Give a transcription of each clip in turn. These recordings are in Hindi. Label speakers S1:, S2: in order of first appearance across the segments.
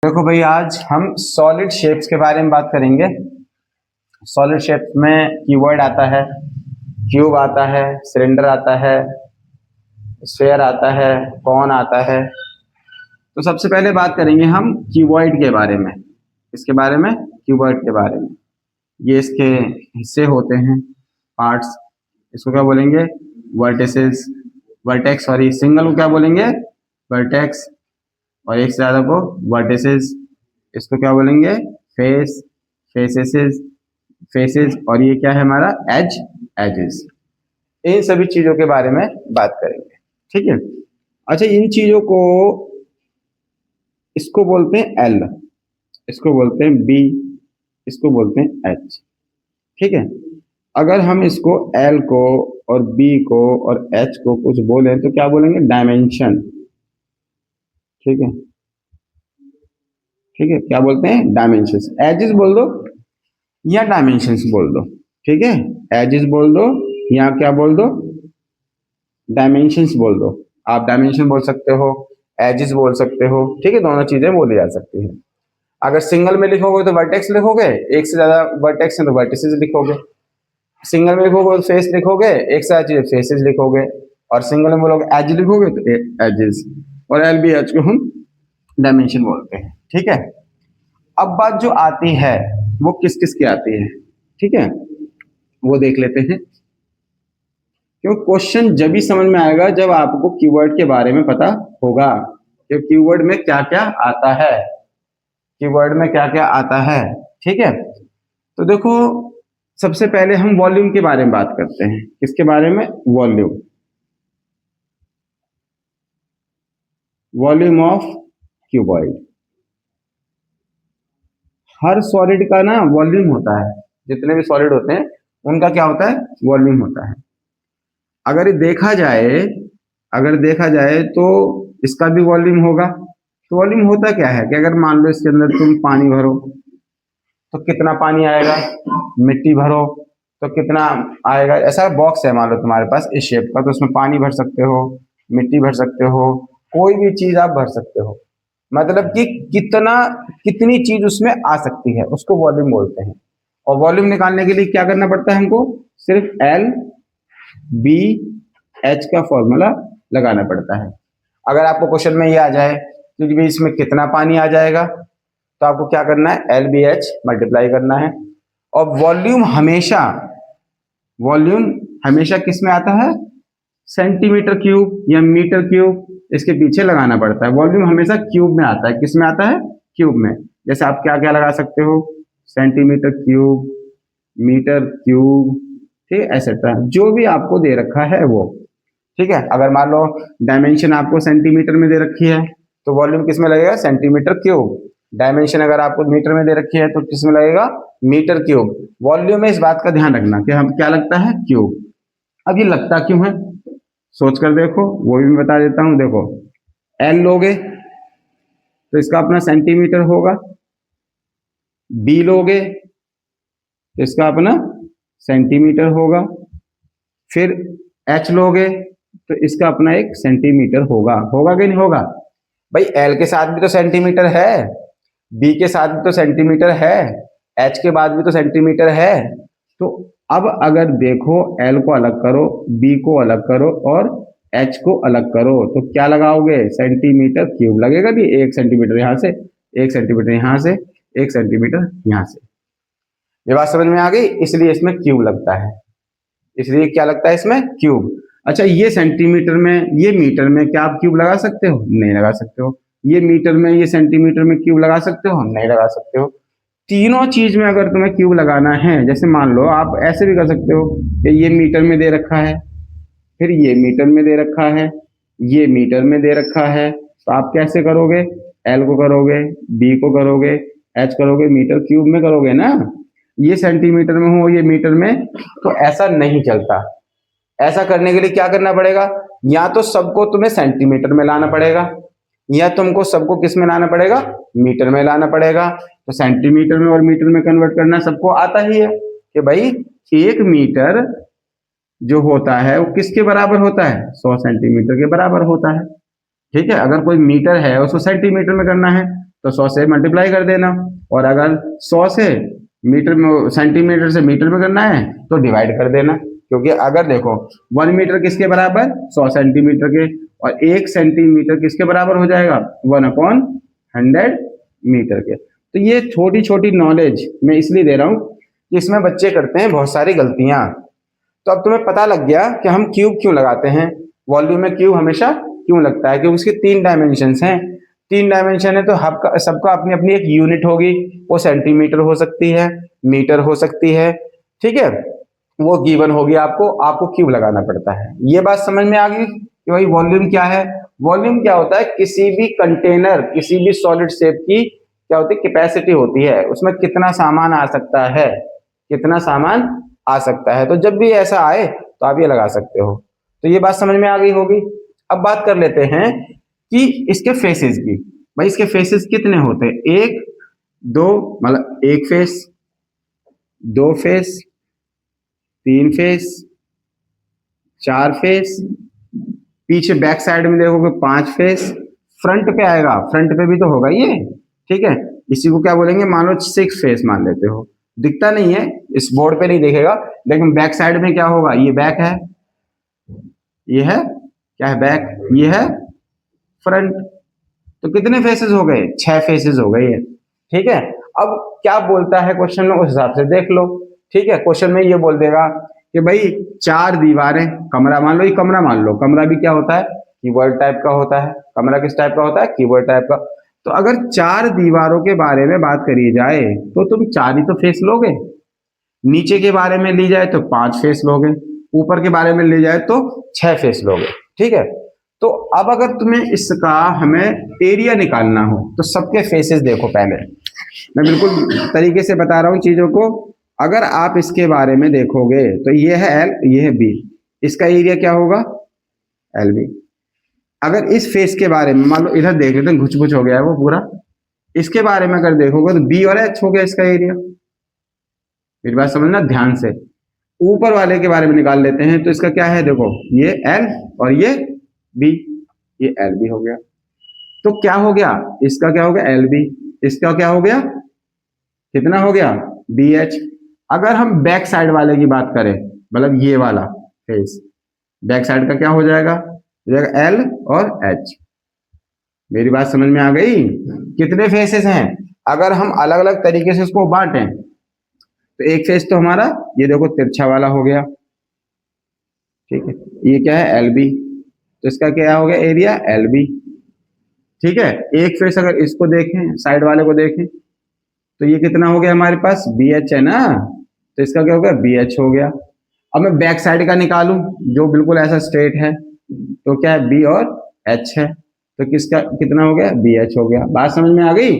S1: देखो भाई, आज हम सॉलिड शेप्स के बारे में बात करेंगे। सॉलिड शेप्स में कीवर्ड आता है, क्यूब आता है, सिलेंडर आता है, स्फेयर आता है, कॉन आता है। तो सबसे पहले बात करेंगे हम क्यूबॉइड के बारे में। इसके बारे में, क्यूबॉइड के बारे में, ये इसके हिस्से होते हैं, पार्ट्स। इसको क्या बोलेंगे? Vertices, vertex. सॉरी, सिंगल को क्या बोलेंगे? वर्टेक्स, और एक से ज्यादा को वर्टिसेस। इसको क्या बोलेंगे? Face, faces, faces. और ये क्या है हमारा? As, edges. इन सभी चीजों के बारे में बात करेंगे, ठीक है। अच्छा, इन चीजों को, इसको बोलते हैं एल, इसको बोलते हैं बी, इसको बोलते हैं एच, ठीक है। अगर हम इसको एल को और बी को और एच को कुछ बोले तो क्या बोलेंगे? डायमेंशन, ठीक है। ठीक है, क्या बोलते हैं? डायमेंशंस। एजेस बोल दो या डायमेंशंस बोल दो, ठीक है। एजेस बोल दो या क्या बोल दो? डायमेंशंस बोल दो। आप डायमेंशन बोल सकते हो, एजेस बोल सकते हो, ठीक है। दोनों चीजें बोली जा सकती है। अगर सिंगल में लिखोगे तो वर्टेक्स लिखोगे, एक से ज्यादा वर्टेक्स है तो वर्टिसेस लिखोगे। सिंगल में लिखोगे तो फेस लिखोगे, एक से ज्यादा चीजें फेसेस लिखोगे। और सिंगल में बोलोगे एज लिखोगे तो एजेस। और एल बी एच को हम डायमेंशन बोलते हैं, ठीक है। अब बात जो आती है वो किस किस की आती है, ठीक है, वो देख लेते हैं। क्यों क्वेश्चन जब भी समझ में आएगा जब आपको कीवर्ड के बारे में पता होगा कि कीवर्ड में क्या क्या आता है, कीवर्ड में क्या क्या आता है, ठीक है। तो देखो, सबसे पहले हम वॉल्यूम के बारे में बात करते हैं। किसके बारे में? Volume, volume of cuboid. Her solid का ना वॉल्यूम होता है, जितने भी सॉलिड होते हैं उनका क्या होता है? वॉल्यूम होता है। अगर ये देखा जाए, अगर देखा जाए तो इसका भी वॉल्यूम होगा। तो वॉल्यूम होता क्या है कि अगर मान लो इसके अंदर तुम पानी भरो तो कितना पानी आएगा, मिट्टी भरो तो कितना आएगा। ऐसा बॉक्स है मान लो तुम्हारे पास इस शेप का, तो उसमें पानी भर सकते हो, मिट्टी भर सकते हो, कोई भी चीज आप भर सकते हो। मतलब कि कितना, कितनी चीज उसमें आ सकती है, उसको वॉल्यूम बोलते हैं। और वॉल्यूम निकालने के लिए क्या करना पड़ता है हमको? सिर्फ एल बी एच का फॉर्मूला लगाना पड़ता है। अगर आपको क्वेश्चन में ये आ जाए कि भाई इसमें कितना पानी आ जाएगा, तो आपको क्या करना है? एल बी एच मल्टीप्लाई करना है। और वॉल्यूम हमेशा, वॉल्यूम हमेशा किस में आता है? सेंटीमीटर क्यूब या मीटर क्यूब, इसके पीछे लगाना पड़ता है। वॉल्यूम हमेशा क्यूब में आता है। किस में आता है? क्यूब में। जैसे आप क्या क्या लगा सकते हो? सेंटीमीटर क्यूब, मीटर क्यूब, ठीक है, एक्सेट्रा जो भी आपको दे रखा है वो, ठीक है। अगर मान लो डायमेंशन आपको सेंटीमीटर में दे रखी है तो वॉल्यूम किस में लगेगा? Centimetre cube. डायमेंशन अगर आपको मीटर में दे रखी है तो किस में लगेगा? Metre cube. वॉल्यूम में इस बात का ध्यान रखना कि हम क्या लगता है? क्यूब। अब ये लगता क्यों है, सोच कर देखो, वो भी मैं बता देता हूं। देखो, एल लोगे तो इसका अपना सेंटीमीटर होगा, बी लोगे तो इसका अपना सेंटीमीटर होगा, फिर एच लोगे तो इसका अपना एक सेंटीमीटर होगा। होगा कि नहीं होगा? भाई एल के साथ भी तो सेंटीमीटर है, बी के साथ भी तो सेंटीमीटर है, एच के बाद भी तो सेंटीमीटर है। तो अब अगर देखो, एल को अलग करो, बी को अलग करो और एच को अलग करो तो क्या लगाओगे? सेंटीमीटर क्यूब लगेगा। भी 1 सेंटीमीटर यहां से, 1 सेंटीमीटर यहां से, 1 सेंटीमीटर यहां से। ये बात समझ में आ गई? इसलिए इसमें क्यूब लगता है। इसलिए क्या लगता है इसमें? क्यूब। अच्छा, ये सेंटीमीटर में, ये मीटर में क्या आप क्यूब लगा सकते हो? नहीं लगा सकते हो। ये मीटर में, ये सेंटीमीटर में क्यूब लगा सकते हो? नहीं लगा सकते हो। तीनों चीज में अगर तुम्हें क्यूब लगाना है, जैसे मान लो आप ऐसे भी कर सकते हो कि ये मीटर में दे रखा है, फिर ये मीटर में दे रखा है, ये मीटर में दे रखा है, तो आप कैसे करोगे? एल को करोगे, बी को करोगे, एच करोगे, मीटर क्यूब में करोगे ना। ये सेंटीमीटर में हो, ये मीटर में, तो ऐसा नहीं चलता। ऐसा करने के लिए क्या करना पड़ेगा? या तो सबको तुम्हें सेंटीमीटर में लाना पड़ेगा, या तुमको सबको किस में लाना पड़ेगा? मीटर में लाना पड़ेगा। तो सेंटीमीटर में और मीटर में कन्वर्ट करना सबको आता ही है कि भाई 1 मीटर जो होता है वो किसके बराबर होता है? 100 सेंटीमीटर के बराबर होता है, ठीक है। अगर कोई मीटर है उसको सेंटीमीटर में करना है तो 100 से मल्टीप्लाई कर देना, और अगर 100 से मीटर में, सेंटीमीटर से मीटर में करना है तो डिवाइड कर देना, क्योंकि अगर देखो 1 मीटर किसके बराबर, 100 सेंटीमीटर के, और 1 सेंटीमीटर किसके बराबर हो जाएगा, 1/100 मीटर के। तो ये छोटी छोटी नॉलेज मैं इसलिए दे रहा हूँ कि इसमें बच्चे करते हैं बहुत सारी गलतियां। तो अब तुम्हें पता लग गया कि हम क्यूब क्यों लगाते हैं, वॉल्यूम में क्यूब हमेशा क्यों लगता है, क्योंकि उसके 3 डायमेंशंस हैं। 3 डायमेंशन है तो सबका अपनी अपनी एक यूनिट होगी, वो सेंटीमीटर हो सकती है, मीटर हो सकती है, ठीक है, वो गिवन होगी आपको, आपको क्यूब लगाना पड़ता है। ये बात समझ में आ गई कि भाई वॉल्यूम क्या है। वॉल्यूम क्या होता है, किसी भी कंटेनर, किसी भी सॉलिड शेप की क्या होती है, कैपेसिटी होती है, उसमें कितना सामान आ सकता है, कितना सामान आ सकता है। तो जब भी ऐसा आए तो आप ये लगा सकते हो। तो ये बात समझ में आ गई होगी। अब बात कर लेते हैं कि इसके फेसेस की। भाई इसके फेसेस कितने होते हैं, 1 2, मतलब 1 फेस, 2 फेस, 3 फेस, 4 फेस, पीछे बैक साइड में देखोगे 5 फेस, फ्रंट पे आएगा, फ्रंट पे भी तो होगा ये, ठीक है, इसी को क्या बोलेंगे, मान लो 6 फेस मान लेते हो, दिखता नहीं है, इस बोर्ड पे नहीं दिखेगा, लेकिन बैक साइड में क्या होगा, ये बैक है, ये है क्या है, बैक, ये है फ्रंट। तो कितने फेसेस हो गए, 6 फेसेस हो गए, ठीक है। अब क्या बोलता है क्वेश्चन में, उस हिसाब से देख लो, ठीक है। क्वेश्चन में ये बोल देगा कि भाई 4 दीवारें, कमरा मान लो, ये कमरा मान लो, कमरा भी क्या होता है, कीवर्ड टाइप का होता है। कमरा किस टाइप का होता है, कीवर्ड टाइप का। तो अगर 4 दीवारों के बारे में बात करी जाए तो तुम 4 ही तो फेस लोगे, नीचे के बारे में ली जाए तो 5 फेस लोगे, ऊपर के बारे में ली जाए तो 6 फेस लोगे, ठीक है। तो अब अगर तुम्हें इसका हमें एरिया निकालना हो तो सबके फेसेस देखो, पहले मैं बिल्कुल तरीके से बता रहा हूं चीजों को। अगर आप इसके बारे में देखोगे तो ये है एल, ये है बी, इसका एरिया क्या होगा, एल बी। अगर इस फेस के बारे में मान लो, इधर देख लेते हैं, घुच घुच हो गया है वो पूरा, इसके बारे में अगर देखोगे तो बी और एच हो गया इसका एरिया। मेरी बात समझना ध्यान से। ऊपर वाले के बारे में निकाल लेते हैं, तो इसका क्या है, देखो ये एल और ये बी, ये एल बी हो गया। तो क्या हो गया, इसका क्या हो गया, एल बी, इसका क्या हो गया, कितना हो गया, बी एच। अगर हम बैक साइड वाले की बात करें, मतलब ये वाला फेस, बैक साइड का क्या हो जाएगा, एल और एच। मेरी बात समझ में आ गई। कितने फेसेस हैं, अगर हम अलग अलग तरीके से इसको बांटें तो एक फेस तो हमारा ये देखो तिरछा वाला हो गया, ठीक है, ये क्या है, एल बी, तो इसका क्या हो गया एरिया, एल बी, ठीक है। एक फेस अगर इसको देखें, साइड वाले को देखें, तो ये कितना हो गया हमारे पास, बी एच है ना, तो इसका क्या हो गया, बी एच हो गया। अब मैं बैक साइड का निकालूं जो बिल्कुल ऐसा स्ट्रेट है, तो क्या है, बी और एच है, तो किसका कितना हो गया, बी एच हो गया। बात समझ में आ गई।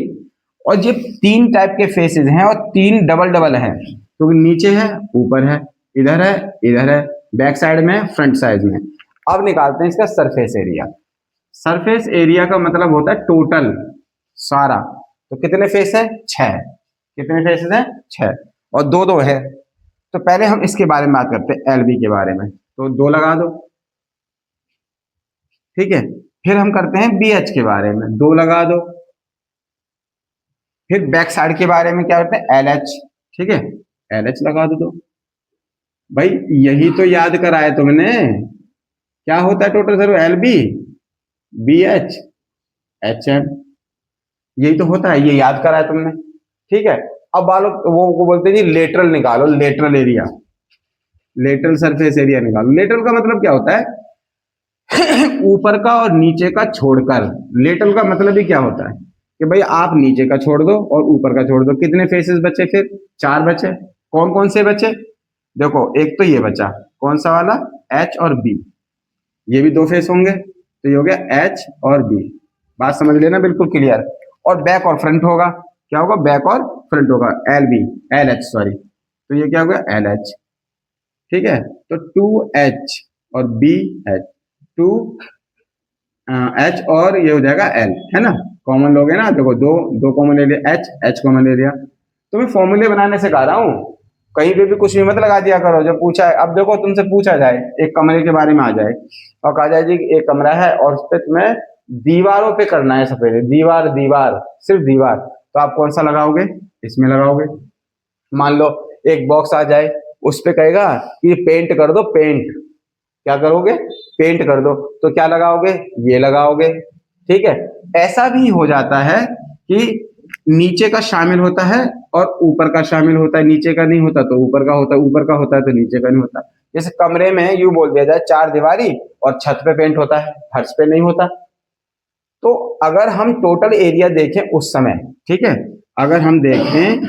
S1: और ये 3 टाइप के फेसेस हैं और 3 डबल डबल है, क्योंकि नीचे है, ऊपर है, इधर है, इधर है, बैक साइड में, फ्रंट साइड में। अब निकालते हैं इसका सरफेस एरिया। सरफेस एरिया का मतलब होता है टोटल सारा। तो कितने फेस है, 6, कितने फेसेस हैं, 6, और 2 2 है। तो पहले हम इसके बारे में बात करते हैं, एलबी के बारे में, तो 2 लगा दो, ठीक है। फिर हम करते हैं बी एच के बारे में, 2 लगा दो। फिर बैक साइड के बारे में क्या करते हैं, एल एच, ठीक है, एल एच लगा दो। भाई यही तो याद कराया तुमने, क्या होता है total sir, L B, B H, H M, यही तो होता है, ये याद कराया तुमने, ठीक है। अब बालों वो बोलते हैं जी लेटरल निकालो, lateral area, lateral surface area निकालो। लेटरल का मतलब क्या होता है, ऊपर का और नीचे का छोड़कर। लेटरल का मतलब ही क्या होता है कि भाई आप नीचे का छोड़ दो और ऊपर का छोड़ दो। कितने फेसेस बचे फिर, 4 बचे। कौन कौन से बचे, देखो एक तो ये बचा, कौन सा वाला, एच और बी, ये भी 2 फेस होंगे, तो ये हो गया एच और बी। बात समझ लेना बिल्कुल क्लियर। और बैक और फ्रंट होगा, क्या होगा, बैक और फ्रंट होगा, L B, L H sorry, तो ये क्या होगा, एल एच, ठीक है। तो 2 एच और बी एच, 2 एच और ये हो जाएगा एल, है ना, कॉमन लोगे ना, देखो 2 2 कॉमन ले लिया, एच एच कॉमन ले लिया। तो मैं फॉर्मूले बनाने से कह रहा हूँ, कहीं पे भी कुछ भी मत लगा दिया करो। जब पूछा है, अब देखो तुमसे पूछा जाए, एक कमरे के बारे में आ जाए और कहा जाए जी एक कमरा है और उस पर तुम्हें दीवारों पे करना है सफेद, दीवार दीवार, सिर्फ दीवार, तो आप कौन सा लगाओगे, इसमें लगाओगे। मान लो एक बॉक्स आ जाए, उस पे कहेगा कि पेंट कर दो, पेंट, क्या करोगे, पेंट कर दो, तो क्या लगाओगे, ये लगाओगे। ठीक है, ऐसा भी हो जाता है कि नीचे का शामिल होता है और ऊपर का शामिल होता है, नीचे का नहीं होता तो ऊपर का होता है, ऊपर का होता है तो नीचे का नहीं होता। जैसे कमरे में यूं बोल दिया जाए चार दीवारी और छत पे पेंट होता है, फर्श पे नहीं होता। तो अगर हम टोटल एरिया देखें उस समय, ठीक है, अगर हम देखें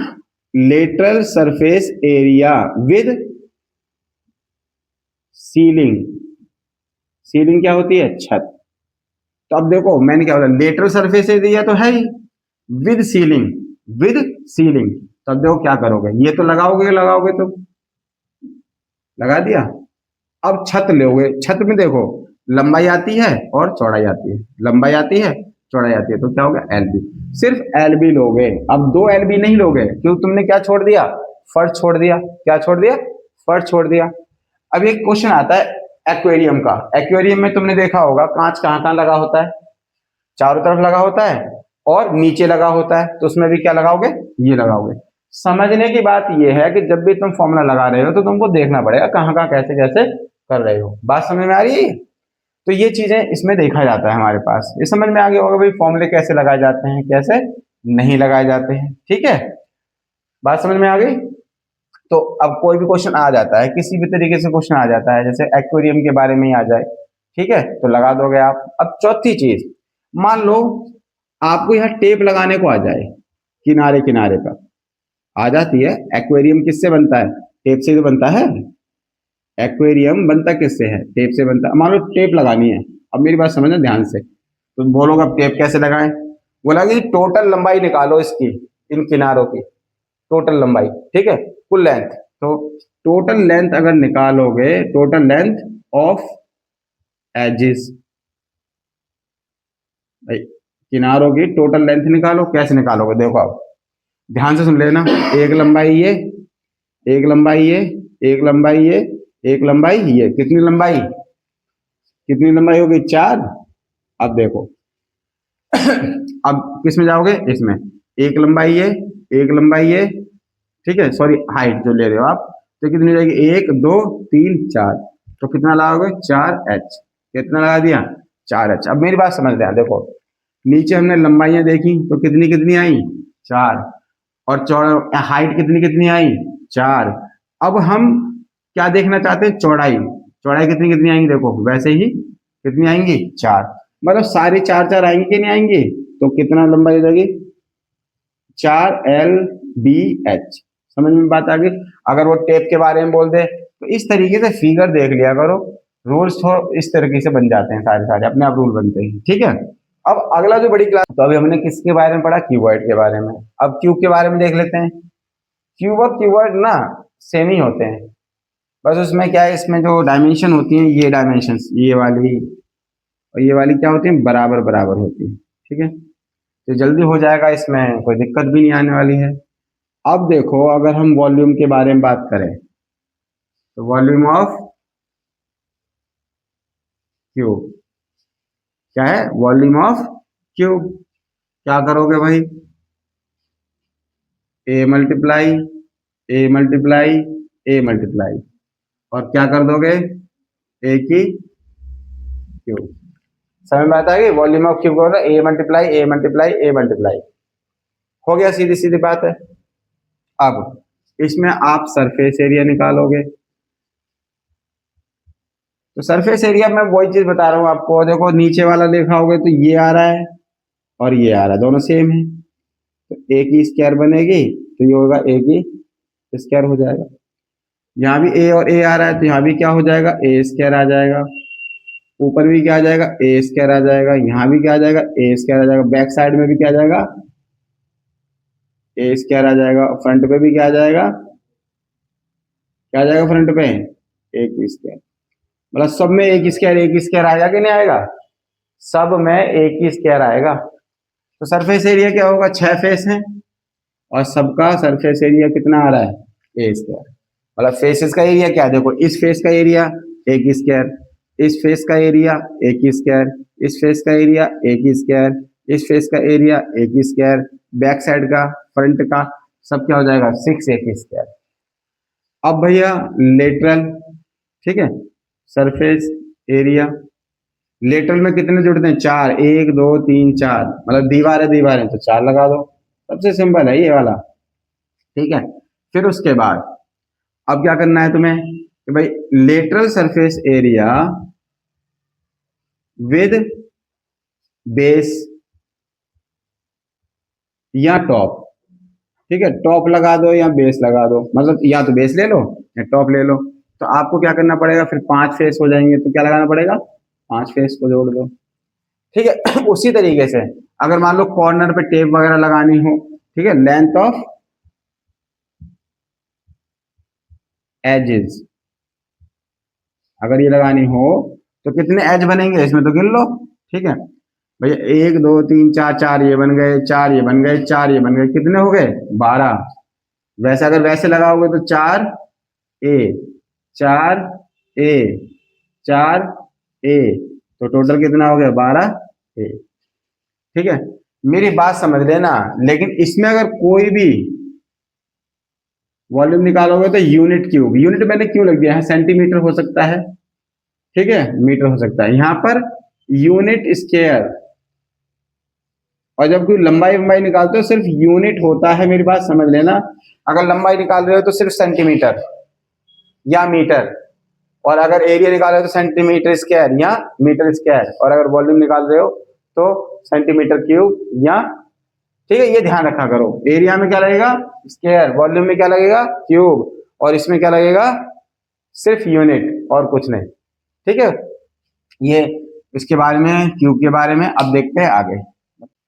S1: lateral surface area with ceiling, ceiling क्या होती है, छत। तो अब देखो मैंने क्या बोला, लेटरल सरफेस एरिया तो है ही, विद सीलिंग, विद सीलिंग। तो अब देखो क्या करोगे, ये तो लगाओगे लगाओगे तो लगा दिया। अब छत लोगे, छत में देखो लंबाई आती है और चौड़ाई आती है, लंबाई आती है चौड़ाई आती है, तो क्या होगा, एल बी, सिर्फ एल बी लोगे। अब दो एल बी नहीं लोगे, क्यों, तुमने क्या छोड़ दिया, फर्श छोड़ दिया, क्या छोड़ दिया, फर्श छोड़ दिया। अब एक क्वेश्चन आता है एक्वेरियम का, एक्वेरियम में तुमने देखा होगा कांच कहाँ कहाँ लगा होता है, चारों तरफ लगा होता है और नीचे लगा होता है, तो उसमें भी क्या लगाओगे, ये लगाओगे। समझने की बात ये है कि जब भी तुम फॉर्मूला लगा रहे हो तो तुमको देखना पड़ेगा कहाँ कहाँ कैसे कैसे कर रहे हो। बात समझ में आ रही है। तो ये चीजें इसमें देखा जाता है हमारे पास, ये समझ में आ गया होगा भाई फॉर्मूले कैसे लगाए जाते हैं, कैसे नहीं लगाए जाते हैं। ठीक है, बात समझ में आ गई। तो अब कोई भी क्वेश्चन आ जाता है, किसी भी तरीके से क्वेश्चन आ जाता है, जैसे एक्वेरियम के बारे में ही आ जाए, ठीक है, तो लगा दोगे आप। अब चौथी चीज, मान लो आपको यहाँ टेप लगाने को आ जाए, किनारे किनारे पर आ जाती है। एक्वेरियम किससे बनता है, टेप से तो बनता है। एक्वेरियम बनता किससे है, टेप से बनता है। मान लो टेप लगानी है, अब मेरी बात समझना ध्यान से, तो बोलोगे अब टेप कैसे लगाएं, बोला कि टोटल लंबाई निकालो इसकी, इन किनारों की टोटल लंबाई, ठीक है, कुल लेंथ। तो टोटल लेंथ अगर निकालोगे, टोटल लेंथ ऑफ एजेस, भाई किनारों की टोटल लेंथ निकालो, कैसे निकालोगे, देखो आप ध्यान से सुन लेना। एक लंबाई ये, एक लंबाई ये, एक लंबाई ये, एक लंबाई ये, कितनी लंबाई, कितनी लंबाई होगी, चार। अब देखो अब किस में जाओगे, इसमें एक लंबाई ये, एक लंबाई ये, ठीक है, सॉरी हाइट जो ले रहे हो आप, तो कितनी हो जाएगी, एक दो तीन चार, तो कितना लगाओगे, चार एच, कितना लगा दिया, चार एच। अब मेरी बात समझ रहे, देखो नीचे हमने लंबाइयां देखी तो कितनी कितनी आई, चार, और चौड़ा हाइट कितनी कितनी आई, चार। अब हम क्या देखना चाहते हैं, चौड़ाई, चौड़ाई कितनी कितनी आएंगी, देखो वैसे ही कितनी आएंगी, चार, मतलब सारी चार चार आएंगी कि नहीं आएंगी, तो कितना लंबाई हो जाएगी, चार एल बी एच। समझ में बात आ गई। अगर वो टेप के बारे में बोल दे तो इस तरीके से फिगर देख लिया करो, रूल्स तो इस तरीके से बन जाते हैं, सारे सारे अपने आप रूल बनते हैं। ठीक है, अब अगला जो बड़ी क्लास, तो अभी हमने किसके बारे में पढ़ा, क्यूबॉइड के बारे में। अब क्यूब के बारे में देख लेते हैं। क्यूब और क्यूबॉइड ना सेम ही होते हैं, बस उसमें क्या है, इसमें जो डायमेंशन होती हैं, ये डायमेंशन, ये वाली और ये वाली क्या होती है, बराबर बराबर होती है। ठीक है, तो जल्दी हो जाएगा, इसमें कोई दिक्कत भी नहीं आने वाली है। अब देखो अगर हम वॉल्यूम के बारे में बात करें, तो वॉल्यूम ऑफ क्यूब क्या है, वॉल्यूम ऑफ क्यूब, क्या करोगे भाई, A multiply A multiply A multiply, और क्या कर दोगे, ए की क्यूब। समझ में आता है कि वॉल्यूम ऑफ क्यूब का A multiply A multiply A multiply, हो गया, सीधी सीधी बात है। अब इसमें आप सरफेस एरिया निकालोगे, तो सरफेस एरिया में वही चीज बता रहा हूं आपको, देखो नीचे वाला लिखाओगे तो ये आ रहा है और ये आ रहा है, दोनों सेम है, तो ए की स्क्वायर बनेगी, तो ये होगा ए की स्क्वायर हो जाएगा। यहाँ भी ए और ए आ रहा है, तो यहाँ भी क्या हो जाएगा, ए स्क्वायर आ जाएगा। ऊपर भी क्या आ जाएगा, ए स्क्वायर आ जाएगा। यहाँ भी क्या आ जाएगा, ए स्क्वायर आ जाएगा। बैक साइड में भी क्या आ जाएगा, ए स्क्वायर आ जाएगा। फ्रंट पे भी क्या आ जाएगा, क्या आ जाएगा फ्रंट पे, एक स्क्वायर। मतलब सब में एक स्क्वायर आएगा कि नहीं आएगा, सब में एक ही स्क्वायर आएगा। तो सरफेस एरिया क्या होगा, 6 फेस हैं और सबका सरफेस एरिया कितना आ रहा है, ए स्क्वायर। मतलब फेसेस का एरिया क्या है, देखो इस फेस का एरिया एक स्क्वायर, इस फेस का एरिया ए की स्क्वायर, इस फेस का एरिया ए की स्क्वायर, इस फेस का एरिया ए की स्क्वायर, बैक साइड का, फ्रंट का, सब क्या हो जाएगा 6 ए की स्क्वायर। अब भैया लेटरल, ठीक है, सरफेस एरिया, लेटरल में कितने जुड़ते हैं 4, 1 2 3 4, मतलब दीवार है दीवार है तो 4 लगा दो, सबसे सिंपल है ये वाला, ठीक है। फिर उसके बाद अब क्या करना है तुम्हें कि भाई lateral surface area with base या टॉप, ठीक है, टॉप लगा दो या बेस लगा दो, मतलब या तो बेस ले लो या टॉप ले लो। तो आपको क्या करना पड़ेगा, फिर 5 फेस हो जाएंगे तो क्या लगाना पड़ेगा, 5 फेस को जोड़ दो, ठीक है। उसी तरीके से अगर मान लो कॉर्नर पे टेप वगैरह लगानी हो, ठीक है, लेंथ ऑफ एजेस अगर ये लगानी हो तो कितने एज बनेंगे इसमें तो गिन लो, ठीक है भैया 1 2 3 4, 4 ये बन गए, 4 ये बन गए, 4 ये बन गए, कितने हो गए 12। वैसे अगर वैसे लगाओगे तो 4 ए, 4 ए, 4 ए, तो टोटल कितना हो गया 12 ए, ठीक है। मेरी बात समझ लेना, लेकिन इसमें अगर कोई भी वॉल्यूम निकालोगे तो यूनिट क्यूब, यूनिट मैंने क्यों लग दिया है, सेंटीमीटर हो सकता है, ठीक है, मीटर हो सकता है, यहां पर यूनिट स्क्वायर, और जब कोई लंबाई लंबाई निकालते हो सिर्फ यूनिट होता है, मेरी बात समझ लेना। अगर लंबाई निकाल रहे हो तो सिर्फ सेंटीमीटर या मीटर, और अगर एरिया निकाल रहे हो तो सेंटीमीटर स्क्वायर या मीटर स्क्वायर, और अगर वॉल्यूम निकाल रहे हो तो सेंटीमीटर क्यूब या, ठीक है, ये ध्यान रखा करो। एरिया में क्या लगेगा स्क्वायर, वॉल्यूम में क्या लगेगा क्यूब, और इसमें क्या लगेगा सिर्फ यूनिट और कुछ नहीं, ठीक है। ये इसके बारे में, क्यूब के बारे में अब देखते हैं आगे।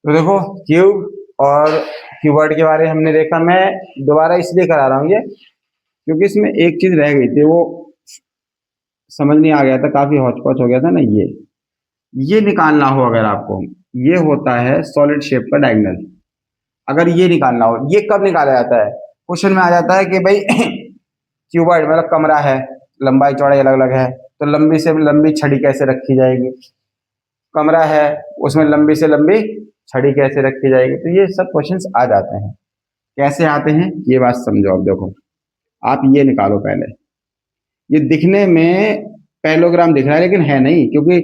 S1: तो देखो क्यूब और क्यूबॉइड के बारे में हमने देखा, मैं दोबारा इसलिए करा रहा हूँ ये क्योंकि इसमें एक चीज रह गई थी, वो समझ नहीं आ गया था, काफी हौच पौच हो गया था ना। ये निकालना हो अगर आपको, ये होता है सॉलिड शेप का डायगोनल, अगर ये निकालना हो, ये कब निकाला जाता है, क्वेश्चन में आ जाता है कि भाई क्यूबॉइड मतलब कमरा है, लंबाई चौड़ाई अलग अलग है, तो लंबी से लंबी छड़ी कैसे रखी जाएगी, कमरा है उसमें लंबी से लंबी छड़ी कैसे रखी जाएगी, तो ये सब क्वेश्चंस आ जाते हैं। कैसे आते हैं ये बात समझो। अब देखो आप ये निकालो पहले, ये दिखने में पैरेललोग्राम दिख रहा है लेकिन है नहीं, क्योंकि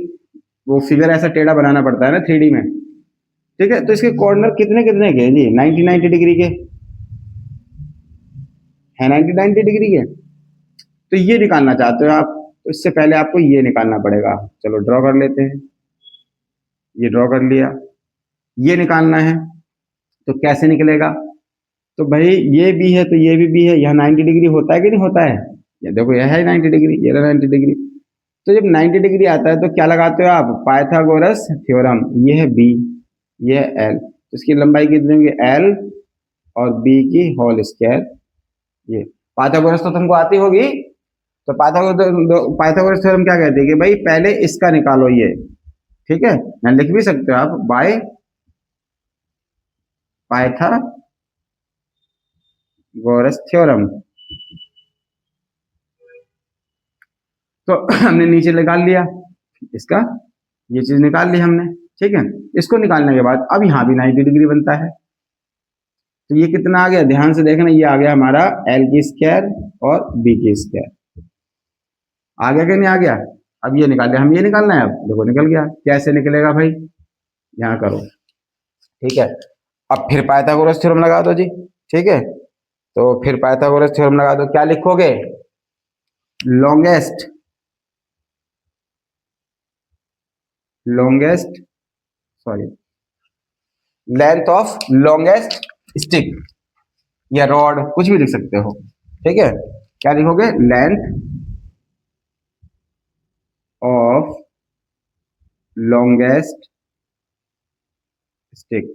S1: वो फिगर ऐसा टेढ़ा बनाना पड़ता है ना 3D में, ठीक है। तो इसके कॉर्नर कितने कितने के जी 90 90 डिग्री के है, 90 90 डिग्री के। तो ये निकालना चाहते हो आप, तो इससे पहले आपको ये निकालना पड़ेगा, चलो ड्रॉ कर लेते हैं, ये ड्रॉ कर लिया, ये निकालना है तो कैसे निकलेगा, तो भाई ये भी है तो ये भी है, यह 90 डिग्री होता है कि नहीं होता है, ये देखो यह है 90 डिग्री, ये 90 डिग्री। तो जब 90 डिग्री आता है तो क्या लगाते हो आप, पाइथागोरस थ्योरम, ये है बी, ये है एल, तो इसकी लंबाई कितनी होगी एल और बी की होल स्क्वायर, ये पाइथागोरस तो तुमको आती होगी। तो पाइथागोरस थ्योरम क्या कहते हैं कि भाई पहले इसका निकालो ये, ठीक है, मैं लिख भी सकते हो आप बाय पाइथागोरस थ्योरम। तो हमने नीचे निकाल लिया इसका, ये चीज निकाल ली हमने, ठीक है। इसको निकालने के बाद अब यहाँ भी 90 डिग्री बनता है, तो ये कितना आ गया ध्यान से देखना, ये आ गया हमारा एल की स्क्वायर और बी की स्क्वायर, आ गया कि नहीं आ गया। अब ये निकाल लिया, हम ये निकालना है, अब देखो निकल गया, कैसे निकलेगा भाई, यहाँ करो, ठीक है। अब फिर पाइथागोरस थ्योरम लगा दो जी, ठीक है। तो फिर पाइथागोरस थ्योरम लगा दो, क्या लिखोगे, longest longest sorry length of longest stick या रॉड, कुछ भी लिख सकते हो, ठीक है। क्या लिखोगे, लेंथ ऑफ लॉन्गेस्ट स्टिक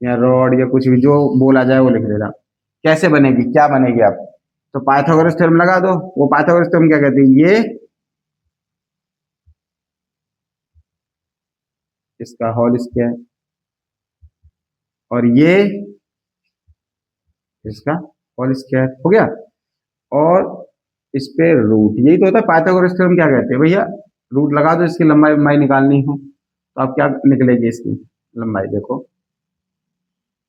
S1: या रॉड या कुछ भी जो बोला जाए वो लिख देना। कैसे बनेगी, क्या बनेगी आप, तो पाइथागोरस थ्योरम लगा दो। वो पाइथागोरस थ्योरम क्या कहते हैं, ये इसका होल स्क्वायर और ये इसका होल स्क्वायर हो गया, और इस पे रूट, यही तो होता है पाइथागोरस थ्योरम। क्या कहते हैं भैया, रूट लगा दो, इसकी लंबाई लंबाई निकालनी हो तो अब क्या निकलेगी इसकी लंबाई, देखो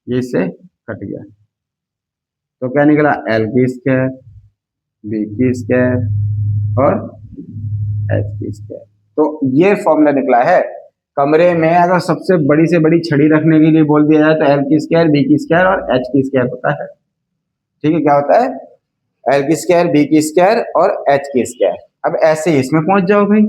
S1: ये इससे कट गया तो क्या निकला, एल की स्क्वायर, बी की स्क्वायर और एच की स्क्वायर। तो ये फॉर्मूला निकला है। कमरे में अगर सबसे बड़ी से बड़ी छड़ी रखने के लिए बोल दिया जाए तो एल की स्क्वायर, बी की स्क्वायर और एच की स्क्वायर होता है। ठीक है, क्या होता है, एल की स्क्वायर, बी की स्क्वायर और एच की स्क्वायर। अब ऐसे ही इसमें पहुंच जाओ भाई।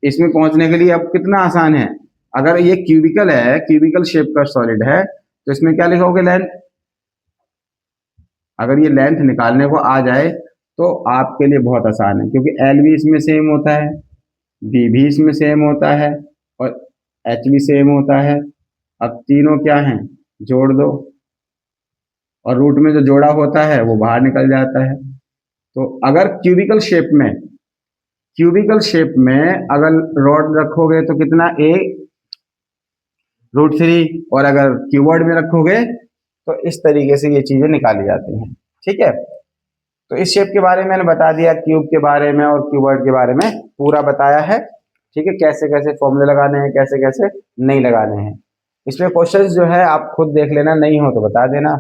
S1: इसमें पहुंचने के लिए अब कितना आसान है, अगर ये क्यूबिकल है, क्यूबिकल शेप का सॉलिड है, तो इसमें क्या लिखोगे, लेंथ। अगर ये लेंथ निकालने को आ जाए तो आपके लिए बहुत आसान है, क्योंकि एल भी इसमें सेम होता है, बी भी इसमें सेम होता है और एच भी सेम होता है। अब तीनों क्या हैं, जोड़ दो और रूट में जो जोड़ा होता है वो बाहर निकल जाता है। तो अगर क्यूबिकल शेप में अगर रॉड रखोगे तो कितना, ए √3, और अगर क्यूबॉइड में रखोगे तो इस तरीके से ये चीजें निकाली जाती हैं। ठीक है, तो इस शेप के बारे में मैंने बता दिया, क्यूब के बारे में और क्यूबॉइड के बारे में पूरा बताया है। ठीक है, कैसे कैसे फॉर्मूले लगाने हैं, कैसे कैसे नहीं लगाने हैं। इसमें क्वेश्चंस जो है आप खुद देख लेना, नहीं हो तो बता देना।